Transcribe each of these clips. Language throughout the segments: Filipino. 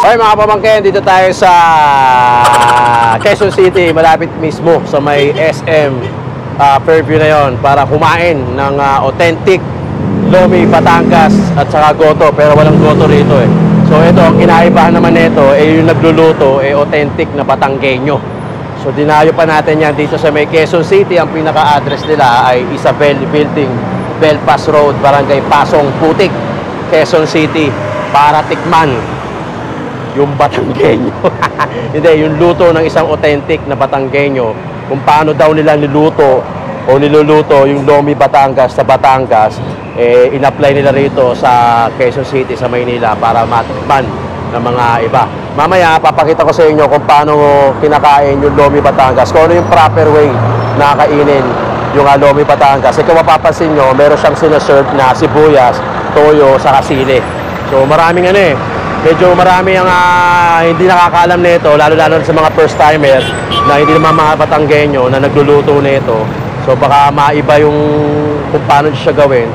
Okay mga pamangkin, dito tayo sa Quezon City, malapit mismo sa may SM Fairview na yon para kumain ng authentic Lomi Batangas at saka goto, pero walang goto rito eh. So ito, ang kinaibahan naman nito yung nagluluto authentic na Batanggenyo. So dinayo pa natin yan dito sa may Quezon City. Ang pinaka-address nila ay Isabel Building, Belfast Road, Barangay Pasong Putik, Quezon City, para tikman yung Batanggenyo. Hindi, yung luto ng isang authentic na Batanggenyo, kung paano daw nila niluto o niluluto yung Lomi Batangas sa Batangas, in-apply nila rito sa Quezon City, sa Maynila, para matikman ng mga iba. Mamaya, papakita ko sa inyo kung paano kinakain yung Lomi Batangas, kung ano yung proper way na kainin yung Lomi Batangas. Kung mapapansin nyo, meron siyang sinaserve na sibuyas, toyo, saka sili. So maraming medyo marami ang hindi nakakaalam nito, lalo-lalo sa mga first timer na hindi naman mga Batanggenyo na nagluluto nito. So baka maiba yung kung paano siya gawin,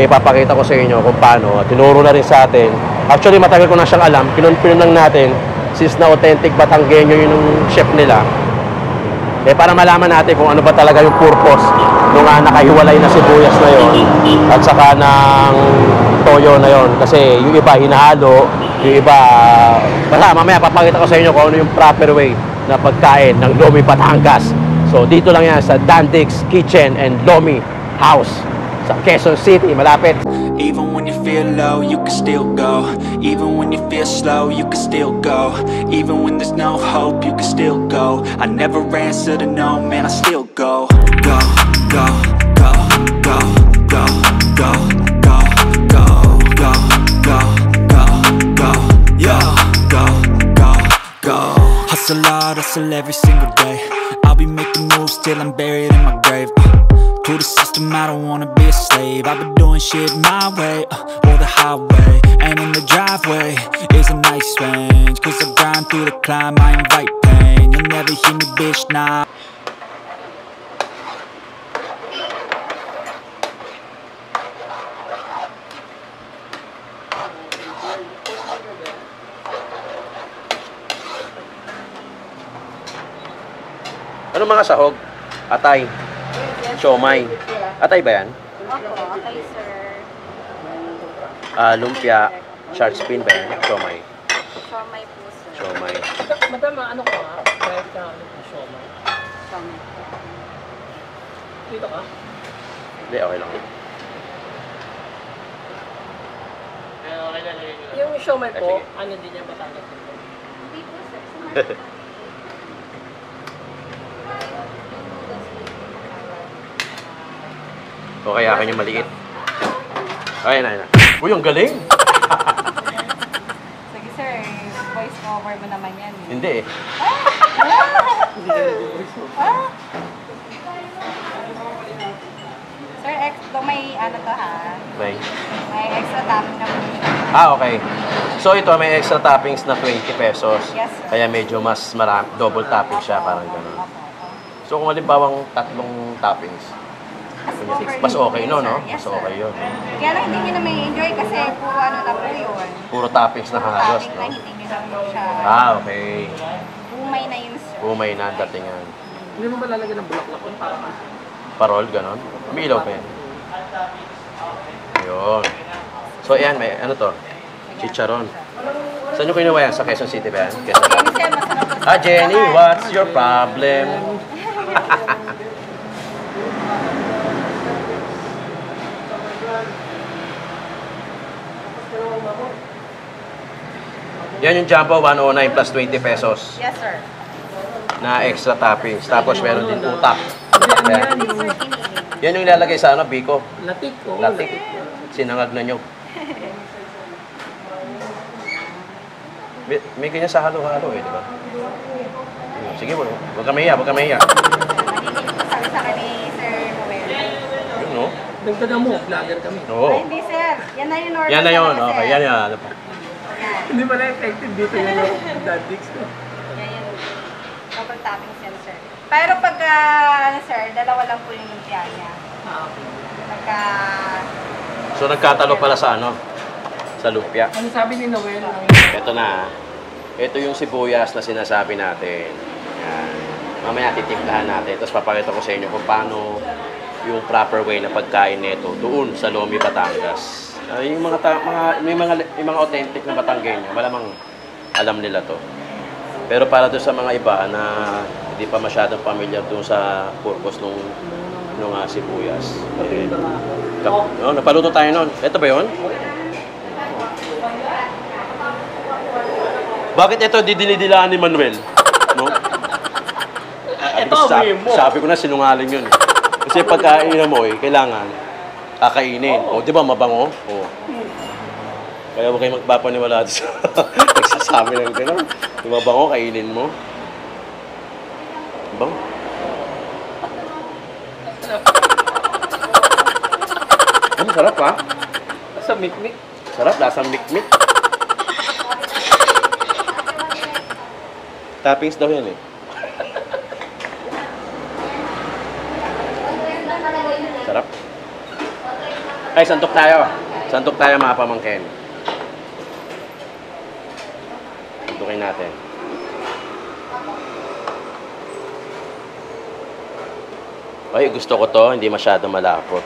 papakita ko sa inyo kung paano. Tinuro na rin sa atin. Actually, matagal ko na siyang alam. Pinunpilon lang natin, since na authentic Batanggenyo yung chef nila. Para malaman natin kung ano ba talaga yung purpose nung nakahiwalay na sibuyas na yon at saka ng toyo na yon. Kasi yung iba hinahalo, yung iba basta mamaya papakita ko sa inyo kung ano yung proper way na pagkain ng Lomi Batangas. So dito lang yan sa Dandix Kitchen and Lomi House sa Quezon City, malapit. Even when you feel low, you can still go. Even when you feel slow, you can still go. Even when there's no hope, you can still go. I never answer to no, man, I still go. Go, go, go, go, go, go, go, go, go, go, go, go, yo, go, go, go. Hustle hard, hustle every single day. I'll be making moves till I'm buried in my grave. To the system, I don't wanna be a slave. I've been doing shit my way, or the highway. And in the driveway is a nice range. Cause I grind through the climb, I invite pain. You'll never hear me, bitch, nah. Ano mga sahog? Atay. Siomay. Atay ba yan? Opo, atay sir. Lumpia. Shark fin ba yan? Siomay. Siomay po sir. Siomay. Madam, ano ka nga? Kahit ka ano po, siomay. Siomay. Dito ka? Hindi, okay lang. Yung siomay po, ano din niya Batangas? Hindi po sir. Okay, akin yung maliit. Ayun, ayun. Uy, ang galing! Sige sir, voice over mo naman yan. Hindi eh. Sir, may ano to ha? May. May extra topping na po. Okay. So ito, may extra toppings na 20 pesos. Yes sir. Kaya medyo mas marami, double topping siya, parang gano'n. So kung halimbawang tatlong toppings, mas okay no? Yes, Mas okay yun. Kaya lang hindi nyo na may enjoy kasi puro ano na po yun. Puro toppings na halos, Topping no? na hindi nyo na po siya. Okay. Umay na yun sir. Umay na datingan. Hindi mo ba lalagyan ng bulaklak yun para Parol, gano'n. May ilaw pa yan. Ayun. So yan, may ano to? Chicharon. Saan nyo kinuha yan? Sa Quezon City ba yan? Quezon City. Jenny sir, masarap po. Jenny, what's your problem? Yan yung jumbo, 109 plus 20 pesos Yes sir. na extra toppings. Tapos meron din utak. Ayan. Hindi sir, kinilig. Yan yung ilalagay sa ano, biko. latik ko? Latik. Sinangag na nyog. May ganyan sa halo-halo eh, di ba? Sige po, huwag ka mahiya, huwag ka mahiya. Sabi sa akin ni Sir Noel. Yun, no? Dagdagan mo, vlogger kami. Oo. Ay, hindi sir. Yan na yung order. Yan na yun, talaga, okay. sir. Yan yan. Yan. Hindi pala effective dito yung Dandix ko. Yan yung double toppings yan sir. Pero pag, ano sir, dalawa lang po yung lumpia niya. Okay. Pagka... So nagkatalo pala sa ano? Sa lumpia. Ano sabi ni Noel? Ito na. Ito yung sibuyas na sinasabi natin. Yan. Mamaya titimplahan natin. Tapos papakita ko sa inyo kung paano yung proper way na pagkain nito doon sa Lomi, Batangas. Yung mga authentic na Batanggenyo, malamang alam nila to. Pero para doon sa mga iba na hindi pa masyadong familiar doon sa purpose nung sibuyas. Napaluto tayo nun. Ito ba yun? Bakit ito didinidilaan ni Manuel? No? Sabi ko na sinungaling yun. Kasi pagkain mo kailangan kakainin. O, di ba mabango? O. Kaya huwag kayo magpapaniwala sa nagsasabi ng gano'n. Yung mabango, kainin mo. Bango. Sarap ha? Sa mikmik. Sarap, lasang mikmik. Toppings daw yan eh. Sarap. Ay, santok tayo. Santok tayo mga pamangkin. Santukin natin. Ay, gusto ko to. Hindi masyado malapot.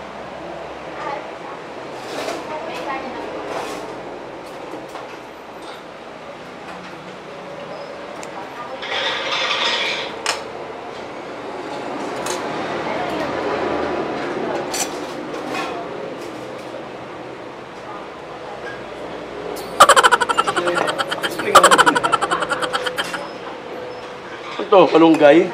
Ito, kalunggay.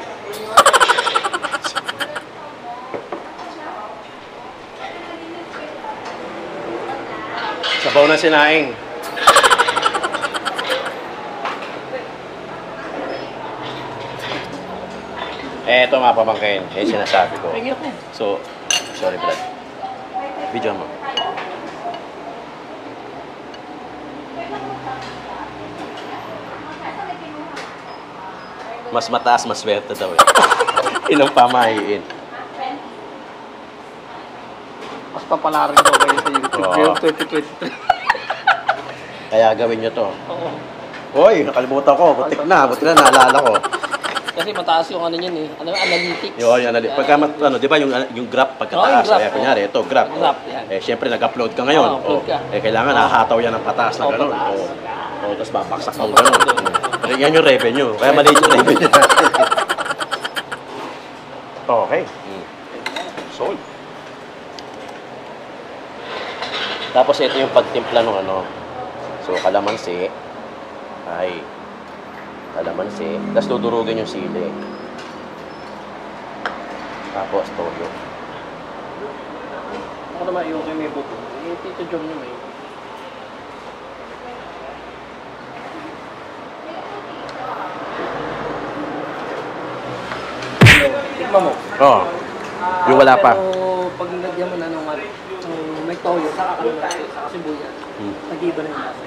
Sabaw na sinaing. Ito mga pamangkin, sinasabi ko. So, sorry Brad. Video mo. Mas mataas, mas swerte daw eh. Ilang pamahiin. Mas papalarin daw kayo sa YouTube Oo. 2023. Kaya gawin nyo to. Oo. Hoy, nakalimutan ko. Buti na, naalala ko. Kasi mataas yung ano niyan eh. Ano, analytics. Pagka, di ba yung graph pagkataas? yung graph, Kaya kunyari, ito, graph. Graph, yan. Siyempre, nag-upload ka ngayon. Upload ka. Kailangan nakahataw yan ng pataas na gano'n. pataas. Tapos babaksak ng gano'n. Pero yan yung revenue. Kaya maliit yung revenue natin. Okay. Sold. Tapos ito yung pagtimpla ng ano. So, kalamansi. Kalamansi. Tapos dudurugin yung sili. Tapos toyo. Ako naman yung may buto. Tito Jom nyo may. Tikman mo. Oo. Yung wala pa. Pero pag nilagyan mo na nung may toyo, saka kalamansi, saka sibuyas. Nag-iba na yung lasa.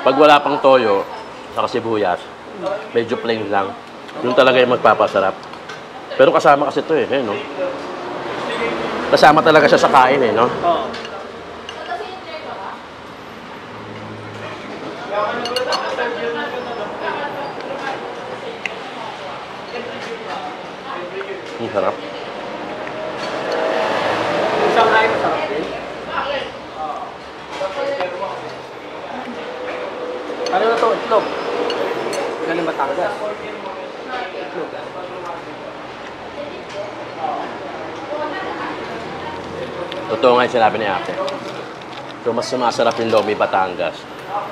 Pag wala pang toyo, saka sibuyas, medyo plain lang. Yung talaga yung magpapasarap. Pero kasama kasi ito eh, no? Kasama talaga siya sa kain eh, no? Oo. Ang sarap. Isang kain masarap din. Ano na to? Itlog. Galing Batangas. Itlog. Totoo nga yung sinabi ni ate. So, mas sumasarap yung Lomi Batangas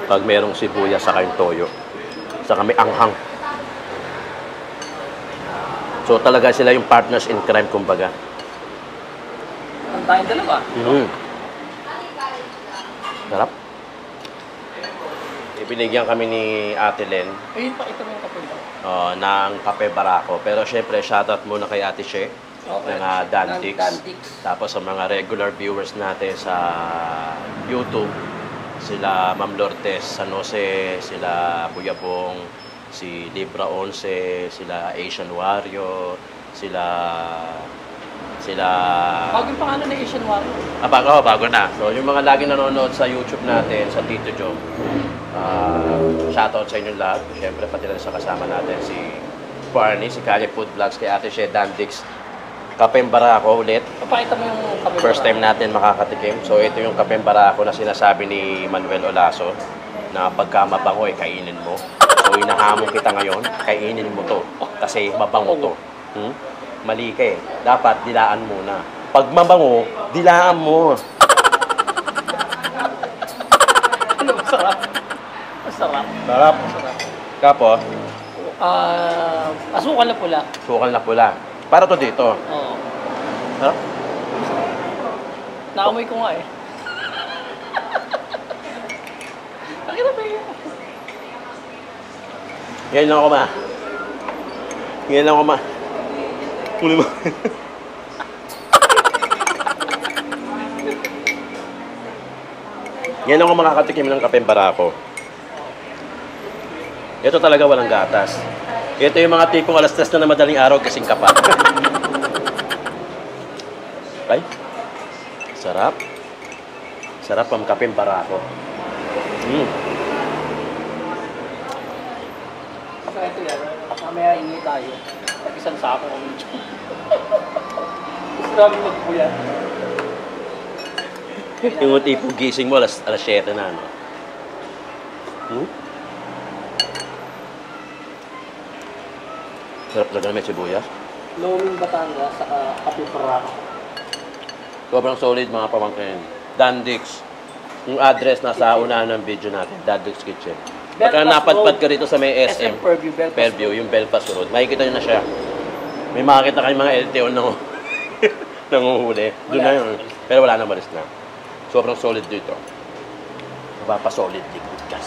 pag merong sibuyas saka yung toyo. Saka may anghang. So, talaga sila yung partners in crime, kumbaga. Ang tayong dalawa. Sarap. Ibinigyan kami ni Ate Len Ayun pa, ito yung kape mo. ng kape barako. Pero syempre, shoutout muna kay Ate She Okay. ng Dantix. Dantix. Tapos sa mga regular viewers natin sa YouTube, sila Ma'am Lourdes San Jose, sila Kuya Bong, si Libra 11, sila Asian Warrior, sila Sila... Bagong pangalan na Asian Warrior. bago na. So, yung mga lagi nanonood sa YouTube natin, sa Tito Joe, shoutout sa inyo lahat. Siyempre, pati na sa kasama natin si Barney, si Kali Food Vlogs, kay Ate Shea Dandix. Kapeng Barako ulit. Papakita mo yung kape. First time natin makakatikim. So, ito yung Kapeng Barako na sinasabi ni Manuel Olaso na pagka mabango, kainin mo. So, inahamon kita ngayon, kainin mo to. Kasi mabango to. Mali ka eh. Dapat dilaan muna. Pag mabango, dilaan mo. Ano, masarap. Masarap. Sarap. Tapos, asukal na pula. sukal na pula. Para to dito. Oo. Sarap. Naamoy ko nga eh. Nakita ba yun? Ngayon lang ako ma. Ngayon lang ako ma. Uli mo. Ngayon lang ako makakatikim ng Kapeng Barako. Ito talaga walang gatas. Ito yung mga tipong alas 3 na madaling araw kasing kapat. Ay, sarap. Sarap ang Kapeng Barako. So ito yan. Mamaya ingi tayo. Isang sako kami dyan. Gusto namin magpuyan. Yung tipong gising mo alas 7 na, no? Sarap talaga na may sibuyas. Loming Batangas, saka Kape Barako. Sobrang solid mga pamangkin. Dandix. Yung address nasa unahan ng video natin. Dandix Kitchen. Pagka Belfast napadpad Road. ka rito sa may SM, SM Fairview, Belfast Fairview, yung Belfast Road, makikita nyo na siya. May makikita kayong mga LTO na nanguhuli. Doon na yun. Pero wala na, malis na. Sobrang solid dito. Mapapasolid likod ka.